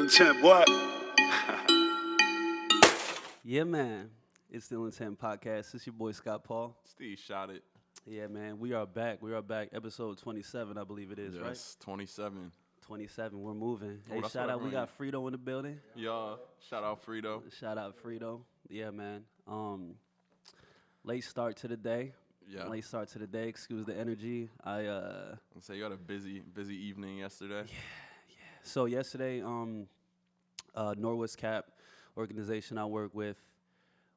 intent, what? Yeah, man. It's Still Intent Podcast. It's your boy Scott Paul. Steve shot it. Yeah, man. We are back. Episode 27, I believe it is, right? Yes, 27. 27. We're moving. Oh, Hey, that's shout what out. We everyone- got Frito in the building. Yeah, shout out Frito. Shout out Frito. Yeah, man. Late start to the day. Yeah. Late start to the day. Excuse the energy. I'll say you had a busy evening yesterday. So yesterday, Norwescap organization I work with,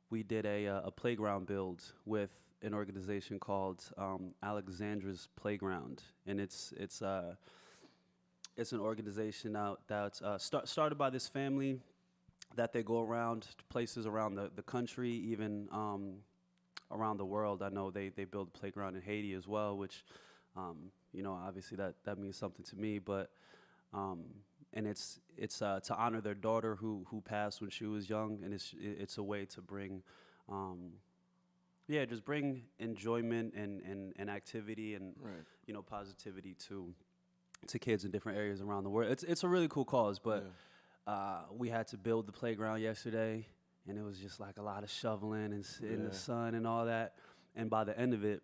we did a playground build with an organization called Alexandra's Playground, and it's an organization that's started by this family that they go around to places around the country, even around the world. I know they build a playground in Haiti as well, which obviously that means something to me, but. And it's to honor their daughter who passed when she was young, and it's a way to bring, just bring enjoyment and activity and Right. Positivity to kids in different areas around the world. It's a really cool cause, but we had to build the playground yesterday, and it was just like a lot of shoveling and in the sun and all that. And by the end of it,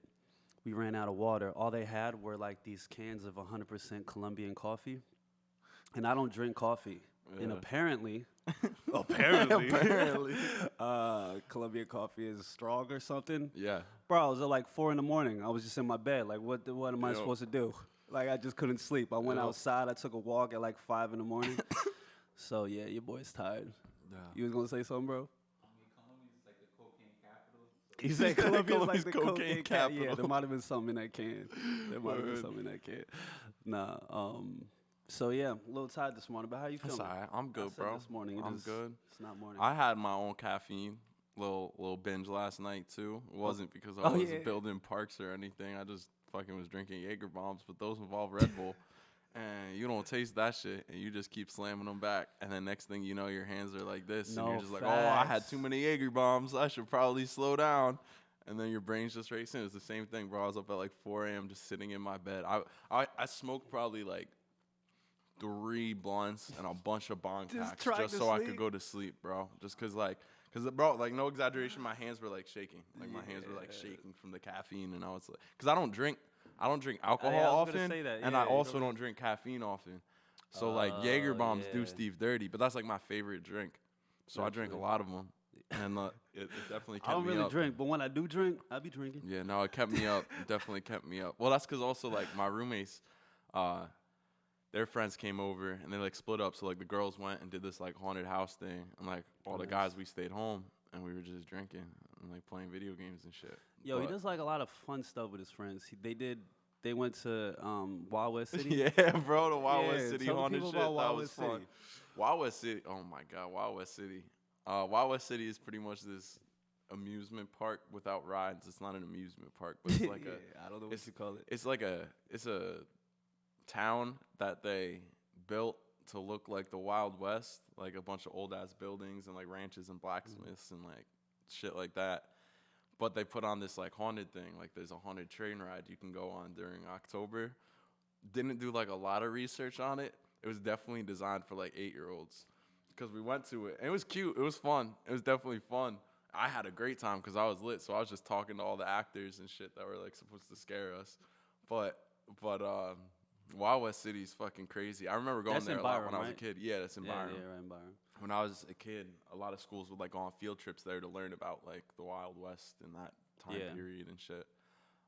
we ran out of water. All they had were like these cans of 100% Colombian coffee. And I don't drink coffee. And apparently, Colombian coffee is strong or something. Yeah. Bro, it was at like 4 in the morning. I was just in my bed. Like, what am I supposed to do? Like, I just couldn't sleep. I went outside. I took a walk at like 5 in the morning. So, yeah, your boy's tired. Yeah. You was going to say something, bro? Colombia's like the cocaine capital. He said Colombia's like the cocaine capital. Yeah, there might have been something in that can. Nah, so yeah, a little tired this morning, but how you feeling? That's all right. I'm good, I said bro. This morning, I'm good. It's not morning. I had my own caffeine, little binge last night too. It wasn't because I was building parks or anything. I just fucking was drinking Jaeger bombs, but those involve Red Bull. And you don't taste that shit, and you just keep slamming them back. And then next thing you know, your hands are like this, and you're just like, oh, I had too many Jaeger bombs. I should probably slow down. And then your brain's just racing. It's the same thing, bro. I was up at like 4 a.m. just sitting in my bed. I smoked probably like 3 blunts and a bunch of bong packs just so I could go to sleep, bro. Just cause bro, like no exaggeration, my hands were like shaking. Like my hands were like shaking from the caffeine, and I was like, cause I don't drink alcohol often, and I also don't drink caffeine often. So like Jaeger bombs do Steve dirty, but that's like my favorite drink. So I drink a lot of them, and it definitely kept me up. I don't really drink, but when I do drink, I be drinking. Yeah, no, it kept me up. It definitely kept me up. Well, that's cause also like my roommates, their friends came over and they like split up. So like the girls went and did this like haunted house thing, and like all the guys, we stayed home and we were just drinking and like playing video games and shit. Yo, he does like a lot of fun stuff with his friends. They went to Wild West City. Yeah, bro, the Wild West City haunted shit. That Wild was West fun. City. Wild West City. Oh my God, Wild West City. Wild West City is pretty much this amusement park without rides. It's not an amusement park, but it's like I don't know what you call it. It's a town that they built to look like the Wild West, like a bunch of old ass buildings and like ranches and blacksmiths and like shit like that. But they put on this like haunted thing, like there's a haunted train ride you can go on during October. Didn't do like a lot of research on it. It was definitely designed for like 8-year-olds because we went to it and it was cute. It was fun. It was definitely fun. I had a great time because I was lit, so I was just talking to all the actors and shit that were like supposed to scare us. But Wild West City is fucking crazy. I remember going there a lot when I was a kid. Yeah, that's in Byron. Yeah, right in Byron. When I was a kid, a lot of schools would like go on field trips there to learn about like the Wild West and that time period and shit.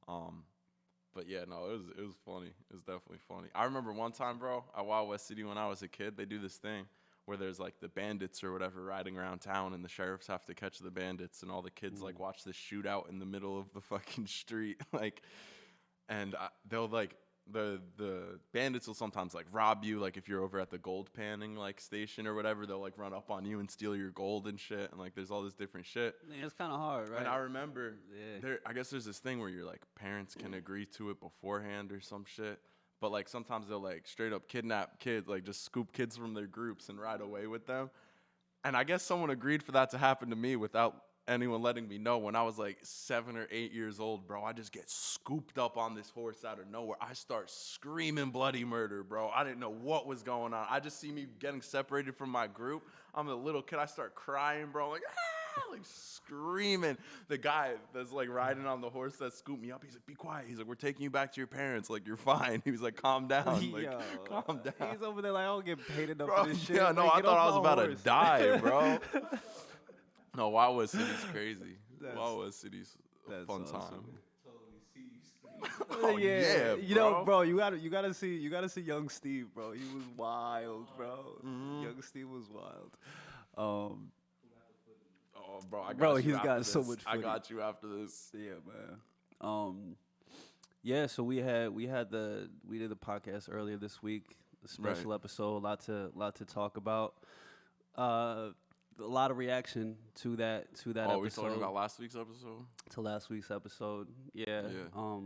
But yeah, no, it was funny. It was definitely funny. I remember one time, bro, at Wild West City when I was a kid, they do this thing where there's like the bandits or whatever riding around town, and the sheriffs have to catch the bandits, and all the kids like watch this shootout in the middle of the fucking street, like, and they'll like. The bandits will sometimes like rob you, like if you're over at the gold panning like station or whatever, they'll like run up on you and steal your gold and shit, and like there's all this different shit. Yeah, it's kind of hard, right? And I remember I guess there's this thing where you're like parents can agree to it beforehand or some shit, but like sometimes they'll like straight up kidnap kids, like just scoop kids from their groups and ride away with them. And I guess someone agreed for that to happen to me without anyone letting me know, when I was like 7 or 8 years old, bro, I just get scooped up on this horse out of nowhere. I start screaming bloody murder, bro. I didn't know what was going on. I just see me getting separated from my group. I'm a little kid. I start crying, bro. Like, like screaming. The guy that's like riding on the horse that scooped me up, he's like, be quiet. He's like, we're taking you back to your parents. Like, you're fine. He was like, calm down. Like, Yo, calm down. He's over there like, I don't get paid enough Bro, for this shit. yeah, no, Like, I get thought I off was my about horse. to die, bro. No, Wildwood City's crazy. That's- Wildwood City's a that's fun awesome. time. Totally see you scream. Oh, yeah, you know, bro, you gotta see young Steve, bro. He was wild, bro. Young Steve was wild. Oh, bro, I got Bro, you he's after got so this. much I footage. got you after this. Yeah, man. Yeah, so we did the podcast earlier this week, a special episode, a lot to talk about. A lot of reaction to that Oh, episode. we're talking about last week's episode? To last week's episode. Yeah. Yeah.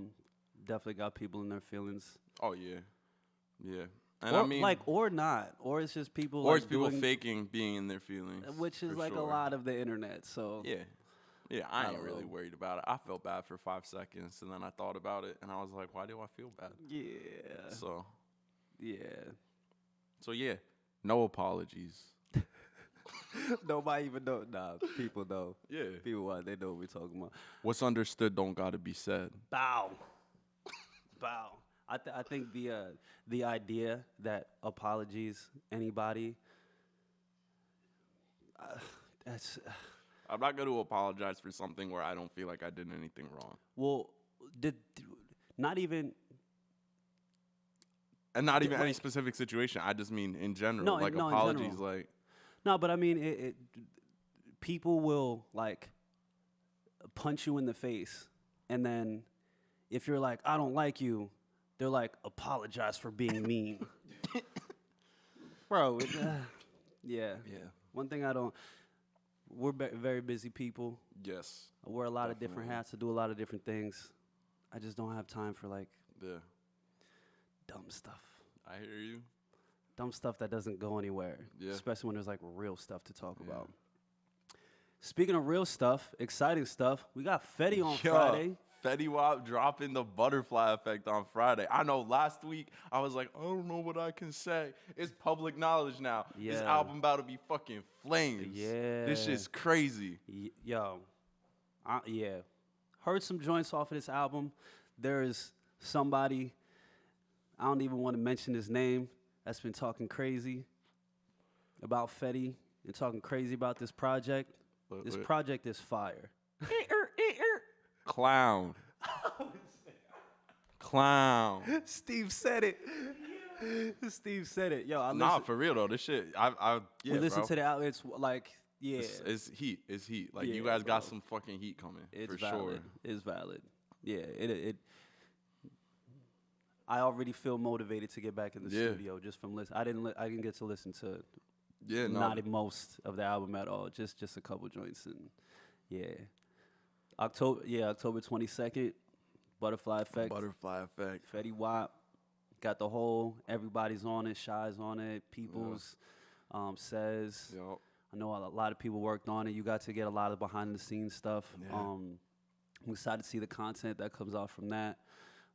Definitely got people in their feelings. Oh, yeah. Yeah. And Or, I mean, or not. Or it's just people or like it's people doing, faking being in their feelings. which is for like a sure. lot of the internet. So Yeah. Yeah, I ain't don't really know. worried about it. I felt bad for 5 seconds, and then I thought about it, and I was like, why do I feel bad? yeah. So Yeah. no apologies. Nobody even know. Nah, people know. Yeah. People, they know what we're talking about. What's understood don't gotta be said. Bow. Bow. I think the idea that apologies, anybody, that's, I'm not gonna apologize for something where I don't feel like I did anything wrong. well, not even, And not even any like- specific situation. I just mean in general. No, like no, in apologies, general. like no, but I mean, people will like punch you in the face, and then if you're like, I don't like you, they're like, apologize for being mean. Bro, yeah. One thing we're very busy people. yes. I wear a lot of different Definitely. hats. I do a lot of different things. I just don't have time for like Yeah. dumb stuff. I hear you. Dumb stuff that doesn't go anywhere. Yeah. Especially when there's like real stuff to talk Yeah. about. Speaking of real stuff, exciting stuff, we got Fetty on Yo, Friday. Fetty Wap dropping the butterfly effect on Friday. I know last week I was like, I don't know what I can say. It's public knowledge now. This Yeah. album about to be fucking flames. Yeah. This shit's crazy. Yo, yeah. Heard some joints off of this album. There's somebody, I don't even want to mention his name, that's been talking crazy about Fetty and talking crazy about this project. This project is fire. Clown. Clown. Steve said it. Steve said it. Yo, I Nah, listen, for real though. This shit, yeah, we listened bro. to the album. It's like, yeah, It's heat. It's heat. Like you Yeah, guys got bro. some fucking heat coming it's for valid. sure. It's valid. Yeah, it. I already feel motivated to get back in the Yeah. studio just from listen. I didn't get to listen to Yeah, no. not in most of the album at all. Just a couple joints and yeah. October 22nd, Butterfly Effect. Butterfly effect. Fetty Wap. Got the whole, everybody's on it, Shy's on it, Peoples, Says. Yo. I know a lot of people worked on it. You got to get a lot of behind the scenes stuff. Yeah. I'm excited to see the content that comes out from that.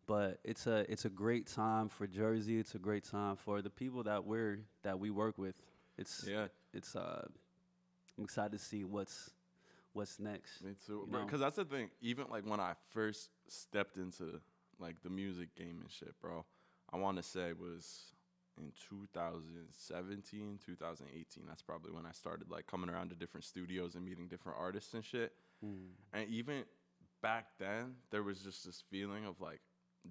But it's a great time for Jersey. It's a great time for the people that we work with. Yeah. I'm excited to see what's next. Me too. You know? Because that's the thing. Even like when I first stepped into like the music game and shit, bro, I want to say was in 2017, 2018. That's probably when I started like coming around to different studios and meeting different artists and shit. And even back then, there was just this feeling of like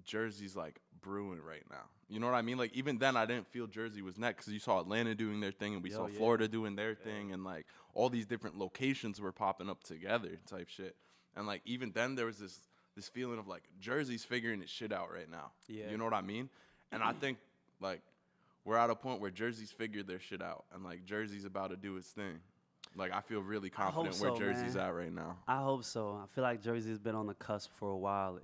Jersey's like brewing right now. You know what I mean? Like even then, I didn't feel Jersey was next because you saw Atlanta doing their thing and we saw yeah. Florida doing their thing, and like all these different locations were popping up together type shit. And like even then, there was this feeling of like Jersey's figuring its shit out right now. Yeah. You know what I mean? And I think like we're at a point where Jersey's figured their shit out and like Jersey's about to do its thing. Like I feel really confident where so, Jersey's man. at right now. I hope so. I feel like Jersey's been on the cusp for a while.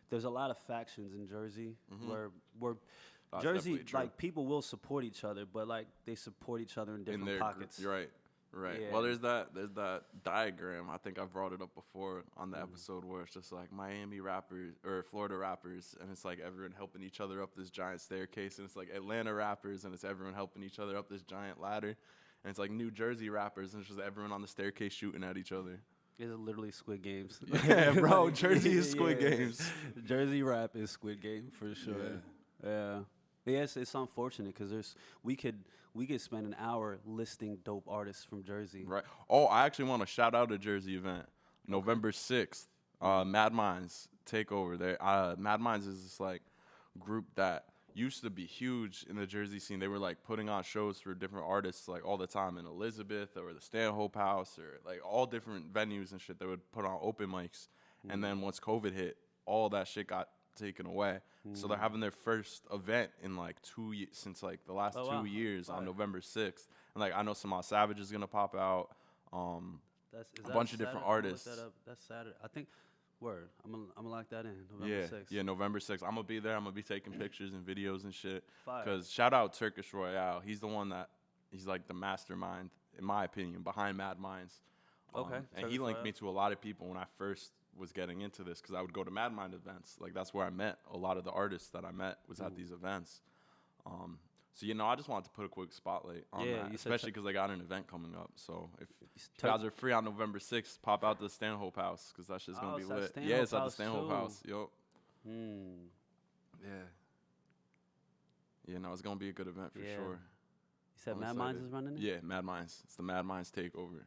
There's a lot of factions in Jersey where That's Jersey, definitely true. like people will support each other, but like they support each other in different their pockets. You're right. Right. Yeah. Well, there's that diagram. I think I've brought it up before on the episode where it's just like Miami rappers or Florida rappers, and it's like everyone helping each other up this giant staircase, and it's like Atlanta rappers, and it's everyone helping each other up this giant ladder, and it's like New Jersey rappers, and it's just everyone on the staircase shooting at each other. It's literally Squid Games. Yeah, bro. Jersey is Squid Yeah. Games. Jersey rap is Squid Game for sure. Yeah. Yeah, it's unfortunate because we could spend an hour listing dope artists from Jersey. Right. Oh, I actually want to shout out a Jersey event. November 6th, Mad Minds takeover there. Mad Minds is this like group that used to be huge in the Jersey scene. They were like putting on shows for different artists like all the time in Elizabeth or the Stanhope House or like all different venues and shit. They would put on open mics. And then once COVID hit, all that shit got taken away. So they're having their first event in like since like the last 2 years on November 6th. And like I know Samal Savage is gonna pop out. A bunch of different artists. Look that up. That's Saturday. I think. Word. I'm gonna lock that in. November 6th. Yeah, November 6th. I'm gonna be there. I'm gonna be taking pictures and videos and shit. Fire. Cause shout out Turkish Royale. He's the one he's like the mastermind, in my opinion, behind Mad Minds. Okay. And he linked me to a lot of people when I first was getting into this, because I would go to Mad Mind events. Like that's where I met a lot of the artists that I met was at these events. So I just wanted to put a quick spotlight on that, especially because I got an event coming up. So if you guys are free on November 6th, pop out to the Stanhope House because that shit's gonna be lit. Yeah, it's at the Stanhope House. Yup. Yeah. Yeah, no, it's gonna be a good event for sure. You said Mad Minds is running it? Yeah, Mad Minds. It's the Mad Minds takeover.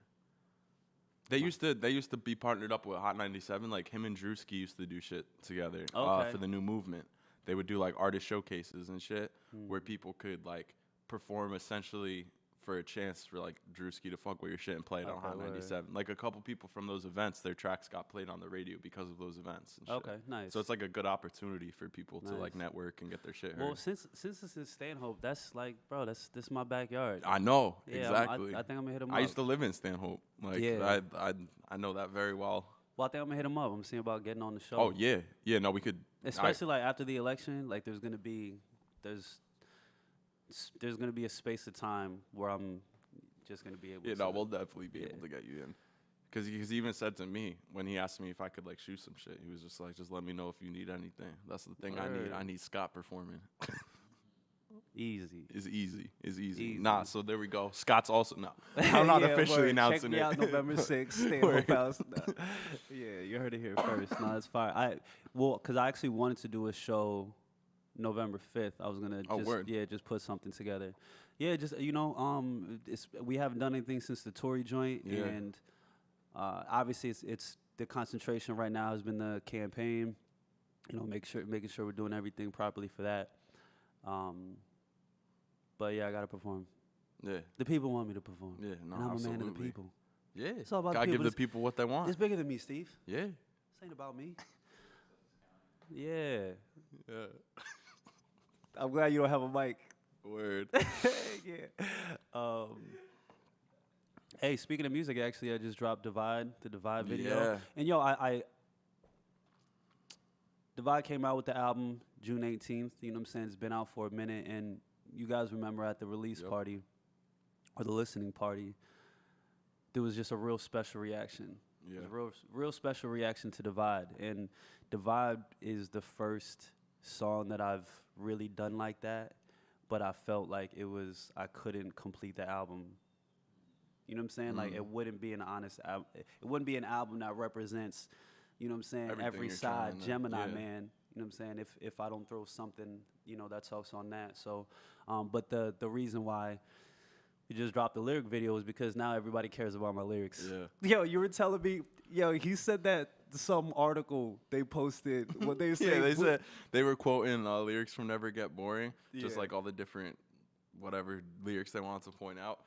They used to be partnered up with Hot 97. Like him and Drewski used to do shit together for the new movement. They would do like artist showcases and shit where people could like perform essentially for a chance for like Drewski to fuck with your shit and play it on Hot 97. Like a couple people from those events, their tracks got played on the radio because of those events and shit. Okay, nice. So it's like a good opportunity for people to like network and get their shit heard. Well, since this is Stanhope, that's like, bro, this is my backyard. I know, Yeah, exactly. I think I'm gonna hit him up. I used to live in Stanhope. Like I know that very well. Well, I think I'm gonna hit him up. I'm seeing about getting on the show. Oh yeah. No, we could. Especially like after the election, like there's gonna be a space of time where I'm just gonna be able. Yeah, to. no, we'll definitely be able to get you in. Because he even said to me when he asked me if I could like shoot some shit, he was just like, just let me know if you need anything. That's the thing I need. I need Scott performing. Easy. It's easy. Nah, so there we go. Scott's also I'm not Yeah, officially announcing Check me it. out November 6th, Stanhope House. No. Yeah, you heard it here first. No, it's fine. Because I actually wanted to do a show November 5th. I was gonna just put something together. Yeah, just we haven't done anything since the Tory joint, and obviously it's the concentration right now has been the campaign. Making sure we're doing everything properly for that. But yeah, I gotta perform. Yeah. The people want me to perform. Yeah, no, and I'm absolutely. A man of the people. Yeah. It's all about gotta the people. Give the people what they want. It's bigger than me, Steve. Yeah. This ain't about me. Yeah. I'm glad you don't have a mic. Word. Yeah. Hey, speaking of music, actually, I just dropped the Divide video. Yeah. And Divide came out with the album June 18th. You know what I'm saying? It's been out for a minute, and you guys remember at the release party or the listening party, there was just a real special reaction. Yeah. It was a real special reaction to Divide, and Divide is the first song that I've really done like that, but I felt like I couldn't complete the album. You know what I'm saying? Like it wouldn't be an honest album. It wouldn't be an album that represents, you know what I'm saying, every side, Gemini man. You know what I'm saying? If I don't throw something, that talks on that. So, but the reason why you just dropped the lyric video is because now everybody cares about my lyrics. Yeah. Yo, you were telling me, he said that some article they posted. What they say? They said they were quoting lyrics from Never Get Boring, just like all the different whatever lyrics they wanted to point out.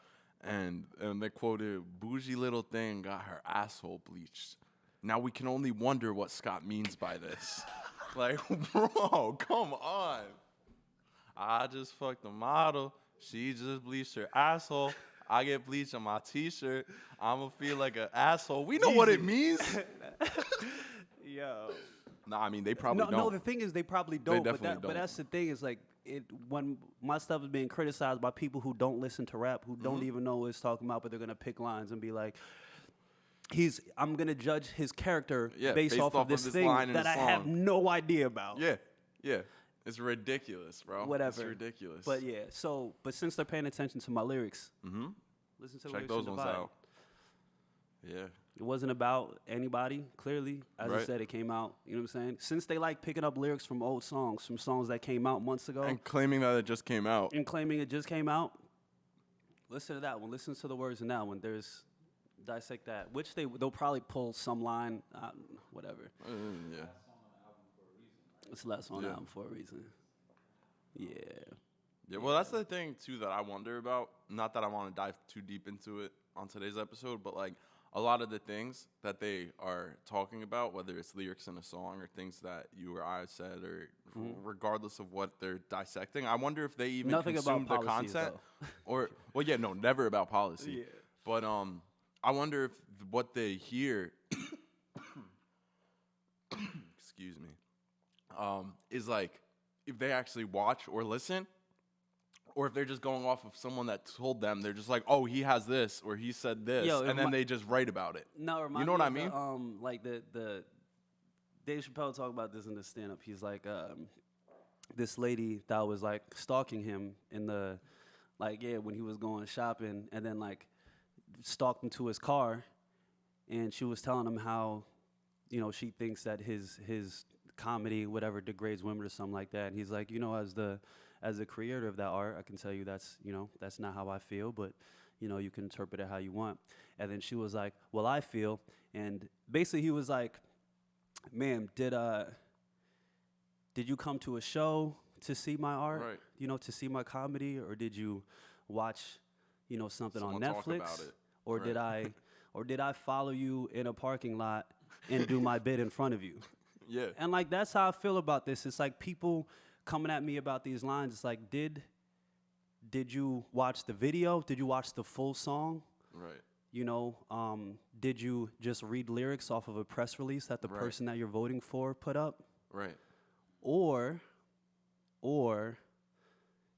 And they quoted, "Bougie little thing got her asshole bleached. Now we can only wonder what Scott means by this." Like, bro, come on. I just fucked the model. She just bleached her asshole. I get bleached on my t-shirt. I'ma feel like an asshole. We know what it means. Yo. Nah, I mean, they probably don't. No, the thing is they probably don't. They definitely don't. But that's the thing is like, when my stuff is being criticized by people who don't listen to rap, who don't even know what it's talking about, but they're gonna pick lines and be like, I'm gonna judge his character based off of this thing that I have no idea about. Yeah. It's ridiculous, bro. Whatever. It's ridiculous. But yeah, but since they're paying attention to my lyrics, listen to the check lyrics those and ones divide. out. Yeah. It wasn't about anybody, clearly. As I said, it came out, you know what I'm saying? Since they like picking up lyrics from old songs, from songs that came out months ago. And claiming that it just came out. Listen to that one. Listen to the words in that one. Dissect that. Which they'll probably pull some line, whatever. Yeah. It's less on the album for a reason. Yeah. Yeah, well, that's the thing, too, that I wonder about. Not that I want to dive too deep into it on today's episode, but, like, a lot of the things that they are talking about, whether it's lyrics in a song or things that you or I said, or regardless of what they're dissecting, I wonder if they even consume the content. Never about policy. Yeah. But I wonder if what they hear, excuse me, is like if they actually watch or listen, or if they're just going off of someone that told them. They're just like, oh, he has this or he said this, and then they just write about it. No, you know what I mean? Like the Dave Chappelle talked about this in the stand-up. He's like, this lady that was like stalking him in the, when he was going shopping, and then like stalked him to his car, and she was telling him how, she thinks that his comedy, whatever, degrades women or something like that. And he's like, as the creator of that art, I can tell you that's not how I feel, but, you can interpret it how you want. And then she was like, well, I feel. And basically he was like, ma'am, did you come to a show to see my art? Right. To see my comedy? Or did you watch, something Someone on talk Netflix? about it. Or did I follow you in a parking lot and do my bit in front of you? Yeah. And like that's how I feel about this. It's like people coming at me about these lines. It's like, did you watch the video? Did you watch the full song? Right. Did you just read lyrics off of a press release that the person that you're voting for put up? Right. Or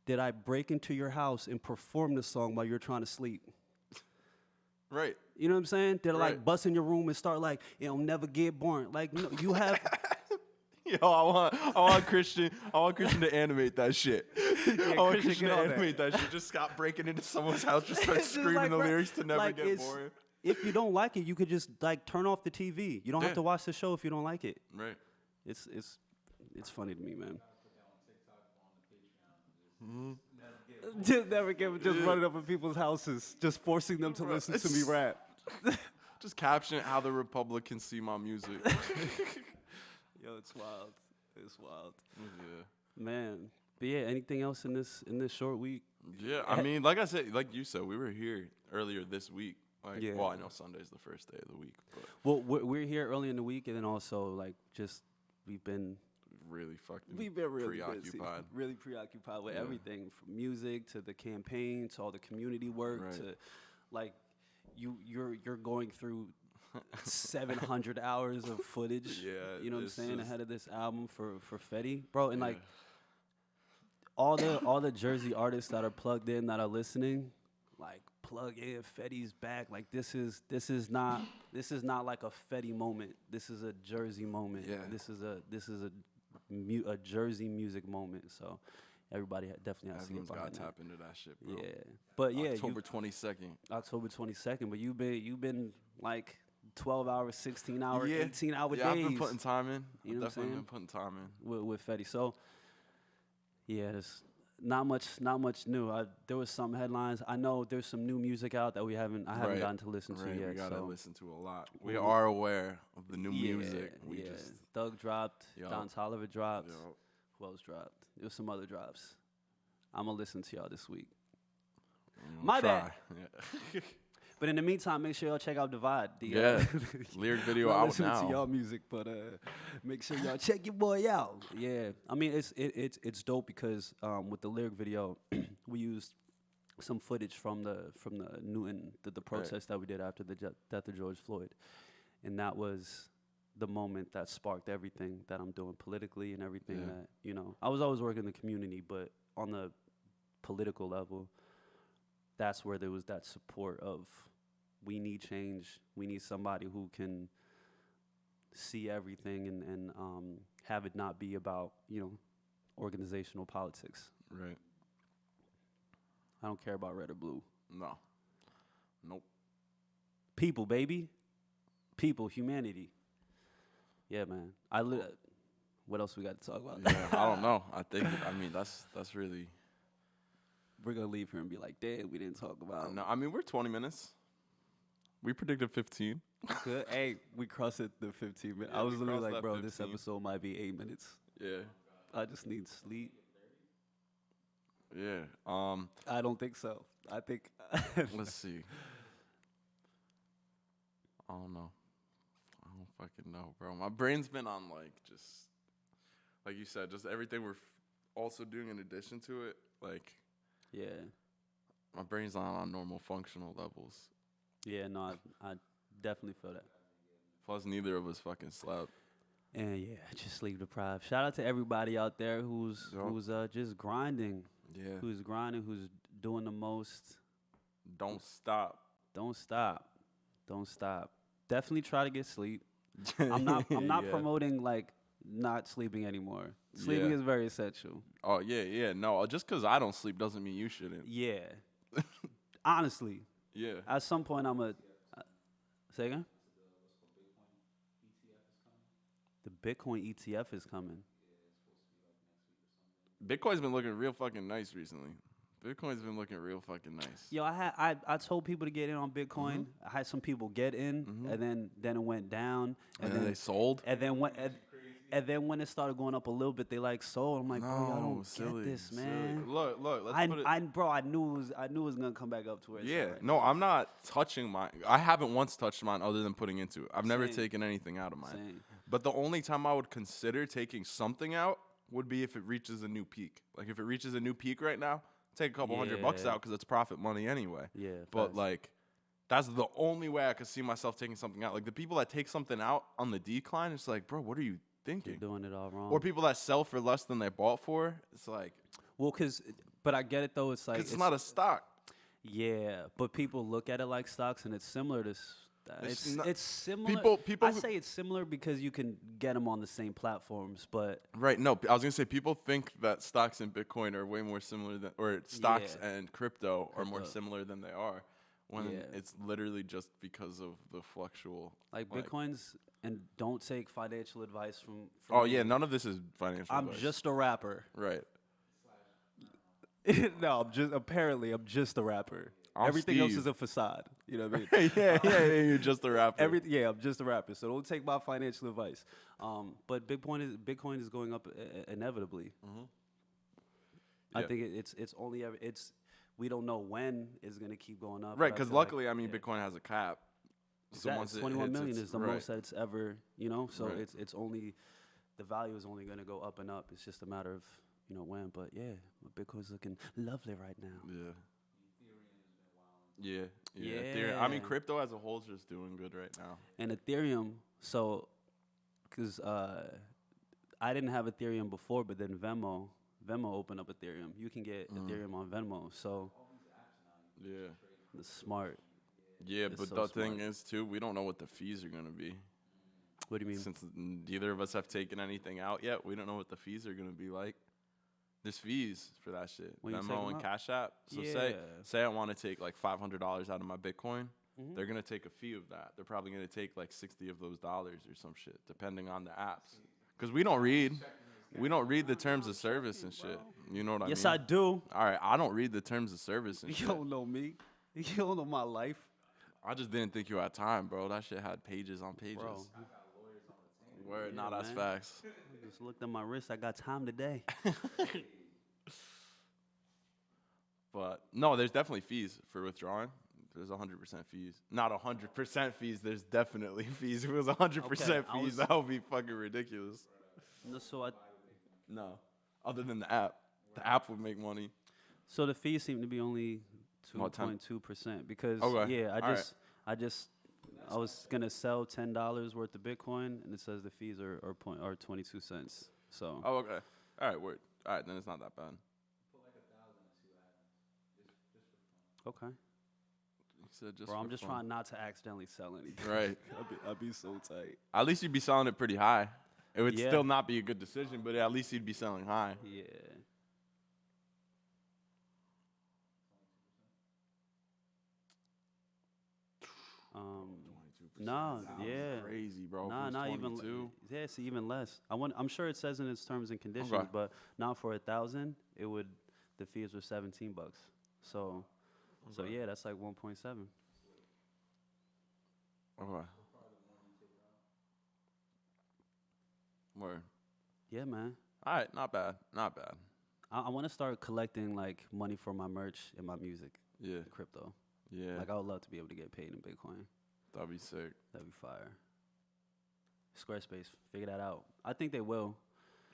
did I break into your house and perform the song while you're trying to sleep? Right. You know what I'm saying? Did I like bust in your room and start like, it'll never get born? Like, no, you have. Yo, I want Christian to animate that shit. I want Christian to animate that shit. Just stop breaking into someone's house, just start screaming the lyrics to never get boring. If you don't like it, you could just like turn off the TV. You don't have to watch the show if you don't like it. Right. It's funny to me, man. Just never give just running up in people's houses, just forcing them to listen to me rap. Just caption how the Republicans see my music. Yo, it's wild. It's wild. Yeah. Man. But yeah, anything else in this short week? Yeah, I mean, like I said, like you said, we were here earlier this week. Like, well, I know Sunday's the first day of the week. But well, we're here early in the week, and then also like just we've been really preoccupied. busy. Really preoccupied with everything from music to the campaign to all the community work to like you're going through 700 hours of footage. Yeah, you know what I'm saying, ahead of this album for Fetty, bro, and like all the Jersey artists that are plugged in that are listening, like plug in, Fetty's back. Like this is not like a Fetty moment. This is a Jersey moment. Yeah. This is a Jersey music moment. So everybody definitely has to get behind got to tap into that shit, bro. Yeah, but yeah, October 22nd. October 22nd. But you've been like 12 hours, 16 hours, 18-hour days. Yeah, I've been putting time in. You know I've definitely been putting time in with Fetty. So yeah, there's not much new. There was some headlines. I know there's some new music out that I haven't gotten to listen to yet. We gotta listen to a lot. We are aware of the new music. Doug dropped. Don Toliver dropped. Who else dropped? There was some other drops. I'm gonna listen to y'all this week. My bad. Yeah. But in the meantime, make sure y'all check out Divide. Lyric video out listen now. To y'all music, but make sure y'all check your boy out. Yeah, I mean it's dope because with the lyric video, we used some footage from the Newton the protest that we did after the death of George Floyd, and that was the moment that sparked everything that I'm doing politically and everything Yeah. that, you know, I was always working in the community, but on the political level, that's where there was that support of we need change. We need somebody who can see everything and have it not be about, you know, organizational politics. Right. I don't care about red or blue. No. Nope. People, baby. People, humanity. Yeah, man. What else we got to talk about? Yeah, I don't know. I mean, that's really. We're going to leave here and be like, damn, we didn't talk about No, I mean, we're 20 minutes. We predicted 15. Good. Hey, we crossed it the 15 minutes. Yeah, I was we literally crossed like, that bro, this 15. episode might be 8 minutes. Yeah. I just need sleep. Yeah. I don't think so. I think. Let's see. I don't know. I don't fucking know, bro. My brain's been on just like you said, just everything we're also doing in addition to it. Like, Yeah. my brain's not on normal functional levels. Yeah, no, I definitely feel that. Plus, neither of us fucking slept. And yeah, just sleep deprived. Shout out to everybody out there who's Yup. just grinding, Yeah. who's doing the most. Don't stop. Don't stop. Don't stop. Definitely try to get sleep. I'm not Yeah. promoting like not sleeping anymore. Sleeping Yeah. is very essential. Oh, yeah. No, just because I don't sleep doesn't mean you shouldn't. Yeah. Honestly, Yeah. at some point I'm a say again? The Bitcoin ETF is coming. Bitcoin's been looking real fucking nice recently. Bitcoin's been looking real fucking nice. Yo, I told people to get in on Bitcoin. I had some people get in, and then it went down, And then they sold. and then when it started going up a little bit, they like sold. I'm like, bro, y'all don't silly, get this, silly. man. Look, let's put it. I knew it was gonna come back up to where it's Yeah, at right no, now. I'm not touching mine. I haven't once touched mine other than putting into it. I've never Same. taken anything out of mine. Same. But the only time I would consider taking something out would be if it reaches a new peak. Like if it reaches a new peak right now, take a couple $100 Yeah. out because it's profit money anyway. Yeah, But facts. like, that's the only way I could see myself taking something out. Like the people that take something out on the decline, it's like, bro, what are you You're thinking? doing it all wrong. Or people that sell for less than they bought for, it's like, Well, but I get it though. It's like it's not a stock. yeah, but people look at it like stocks, and it's similar to. It's similar. people I who- say it's similar because you can get them on the same platforms, but Right. No, I was gonna say people think that stocks and Bitcoin are way more similar than, or stocks Yeah. and crypto are more Crypto. similar than they are, when Yeah. it's literally just because of the fluctual. like Bitcoins. And don't take financial advice from Oh me. yeah, none of this is financial. I'm advice. just a rapper. right. No, I'm just a rapper. I'm Everything else Steve. is a facade. You know what I mean? yeah, you're just a rapper. I'm just a rapper. So don't take my financial advice. But Bitcoin is going up inevitably. I Yeah. think it's only ever we don't know when it's gonna keep going up. Right, but because feel like- luckily, I mean, yeah. Bitcoin has a cap. So Exactly. once it 21 hits million its- is the right. most that it's ever, you know. So Right. it's only the value is only going to go up and up. It's just a matter of when. But yeah, Bitcoin's looking lovely right now. Yeah. Yeah. Ethereum. I mean, Yeah. crypto as a whole is just doing good right now. And Ethereum, so because I didn't have Ethereum before, but then Venmo opened up Ethereum. You can get Ethereum on Venmo. So Yeah. it's smart. Yeah, It's but so the thing smart. is, too, we don't know what the fees are going to be. What do you mean? Since neither of us have taken anything out yet, we don't know what the fees are going to be like. There's fees for that shit. When you take Venmo 'em and out? Cash App. So Yeah. say I want to take like $500 out of my Bitcoin. Mhm. They're going to take a fee of that. They're probably going to take like 60 of those dollars or some shit, depending on the apps. Because we don't read the terms of service and shit. You know what I mean? Yes, I do. All right, I don't read the terms of service and You shit. don't know me. You don't know my life, I just didn't think you had time, bro. That shit had pages on pages. bro. Word, Yeah, not as man. facts. I just looked at my wrist. I got time today. But no, there's definitely fees for withdrawing. There's 100% fees. Not 100% fees. There's definitely fees. If it was 100% Okay, I fees, was- that would be fucking ridiculous. No, No, other than the app. The app would make money. So the fees seem to be only About 10. 2.2% because Okay, yeah, all right. I just I was gonna sell $10 worth of Bitcoin, and it says the fees are 22 cents. So Oh, okay. All right, word. All right, then it's not that bad. Put like 1,000 and see what happens. Just for fun. okay, He said just bro. I'm for just fun. trying not to accidentally sell anything. Right. I'd be so tight. At least you'd be selling it pretty high. It would Yeah. still not be a good decision, but at least you'd be selling high. Yeah. No, yeah. Crazy, bro. Nah, not even. 22. Yeah, it's even less. I'm sure it says in its terms and conditions, Okay. but not for 1,000. It would. The fees were $17. So Okay. yeah, that's like 1.7. Okay. Word. Yeah, man. All right, not bad. Not bad. I want to start collecting like money for my merch and my music, Yeah. crypto. Yeah. Like I would love to be able to get paid in Bitcoin. That'd be sick. That'd be fire. Squarespace, figure that out. I think they will.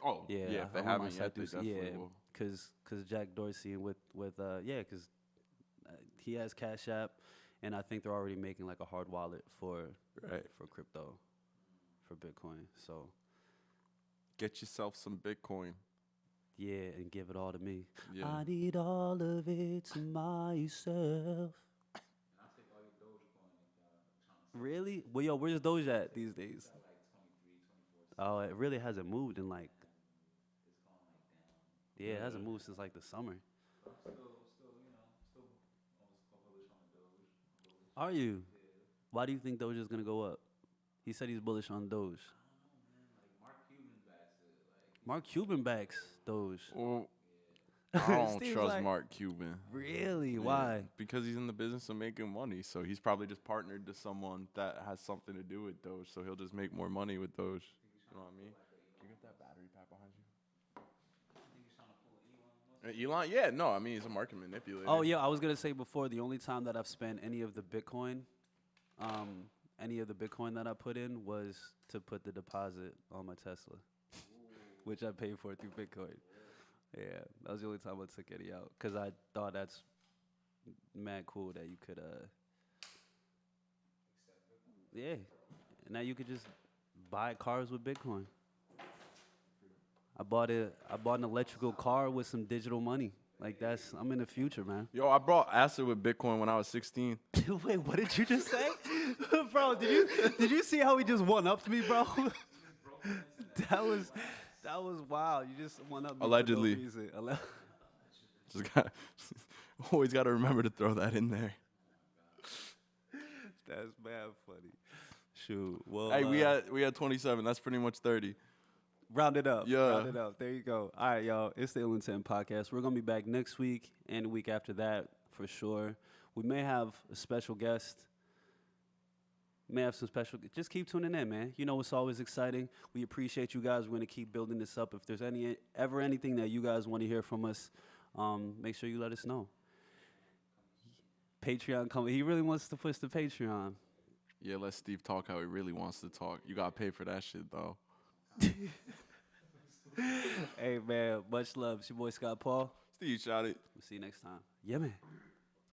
Oh, Yeah, yeah. If they I want haven't my yet, site they to definitely yeah, will. cause Jack Dorsey and because he has Cash App, and I think they're already making like a hard wallet for Right. crypto, for Bitcoin. So Get yourself some Bitcoin. yeah, and give it all to me. Yeah. I need all of it to myself. And I'll take all your Dogecoin if y'all trying to sell Really? Well, yo, where's Doge at these days? it like 23, 24 cents. Oh, it really hasn't moved in like, It's gone like down. yeah, it hasn't moved since like the summer. But I'm still, you know, still almost bullish on the Doge. Bullish. Are you? Yeah. Why do you think Doge is gonna go up? He said he's bullish on Doge. I don't know, man. Like Mark Cuban backs it. Like Mark Cuban backs Doge. Well, I don't Steve's trust like- Mark Cuban. Really? Yeah, Why? Because he's in the business of making money. So he's probably just partnered to someone that has something to do with Doge. So he'll just make more money with Doge. You know what I mean? Can you get that battery pack behind you? I think he's trying to pull an Elon Musk. Elon? Yeah, no, I mean, he's a market manipulator. Oh yeah, I was gonna say before, the only time that I've spent any of the Bitcoin that I put in was to put the deposit on my Tesla, which I paid for through Bitcoin. Yeah, that was the only time I took any out, because I thought that's mad cool that you could yeah, and now you could just buy cars with Bitcoin. I bought an electrical car with some digital money. Like I'm in the future, man. Yo, I brought acid with Bitcoin when I was 16. Wait, what did you just say? Bro, did you see how he just one-upped me, bro? that was wild. You just one-upped me Allegedly. for no reason. Just got always got to remember to throw that in there. That's mad funny. Shoot. Well, Hey, we had 27. That's pretty much 30. round it up. Yeah. Round it up. There you go. All right, y'all. It's the Ill Intent Podcast. We're going to be back next week and the week after that for sure. We may have a special guest. May have some special. Just keep tuning in, man. You know, it's always exciting. We appreciate you guys. We're going to keep building this up. If there's anything that you guys want to hear from us, make sure you let us know. Patreon coming. He really wants to push the Patreon. Yeah, let Steve talk how he really wants to talk. You got to pay for that shit, though. Hey, man. Much love. It's your boy, Scott Paul. Steve, shout it. We'll see you next time. Yeah, man.